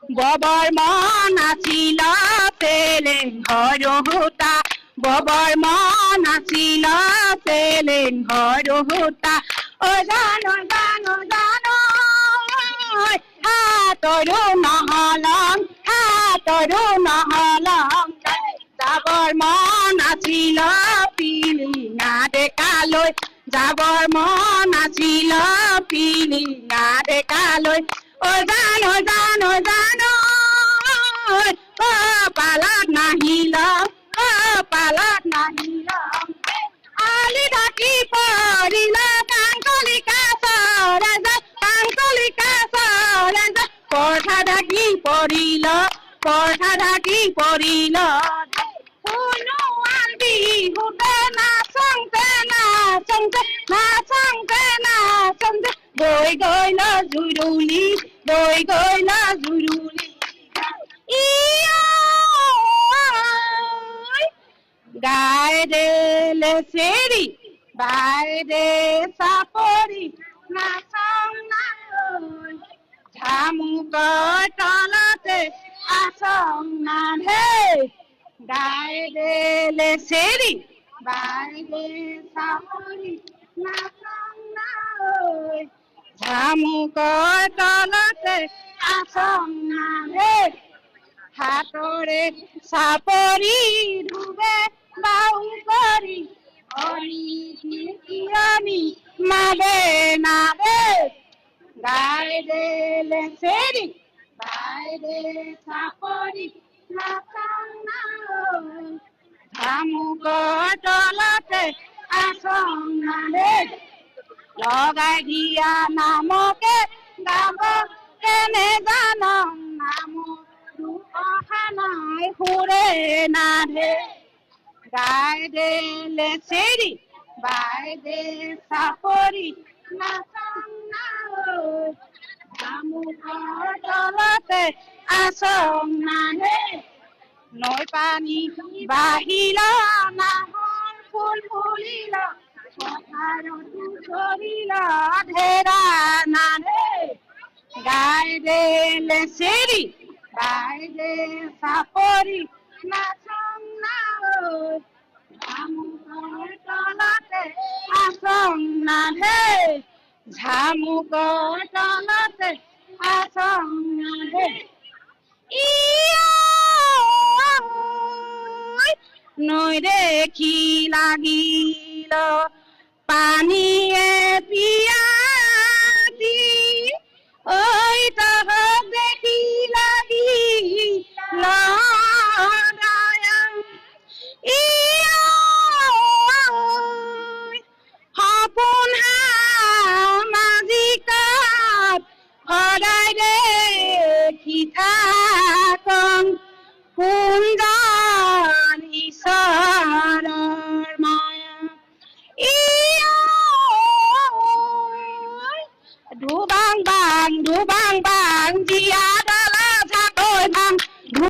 ববৰ মন আছিল চেলেং ঘৰহুতা ববৰ মন আছিল চেলেং ঘৰহুতা অ জানো জানো জানো হাতৰো নহলং যাবৰ মন আছিল পিলিঙা ডেকালৈ যাবৰ মন আছিল পিলিঙা ডেকালৈ অ জানো জানো জানো পালাত নাহিল আলি ঢাকি পৰিল কাংকলিকা চৰে পৰঠা ঢাকি পৰিল সোণোৱাল বিহুতে নাচংতে গৈ গৈ জুৰুলি গায় দে লেচেৰি বাই দে চাপৰি নাচং নাৈ ঝামুকৰ তলতে আচং নাধে গায় দে লেচেৰি বাই দে চাপৰি নাচং নাৈ ঝামুকৰ তলতে আচং নাধে হাতৰে চাপৰি ধুবে বাউ কৰি অৰি নাদে গাই দে লেচেৰি বাই দে চাপৰি নাচং নাৈ ঝামুকৰ তলতে আচং নাধে লগাই দিয়া নামকে গাব কেনে জানং নাম অহা নাই সুৰে নাধে গাই দে লেচেৰি বাই দে চাপৰি নাচং নাৈ ঝামুকৰ তলতে আচং নাধে নৈ পানী বাঢ়িল নাহৰ ফুল ফুলিল পথাৰতো ধৰিল ধেৰা নাধে গাই দে লেচেৰি বাই দে চাপৰি নাচং নাৈ ঝামুকৰ তলতে আচং নাধে ঝামুকৰ তলতে আচং নাধে নৈ দেখি লাগিল পানীয়ে পিয়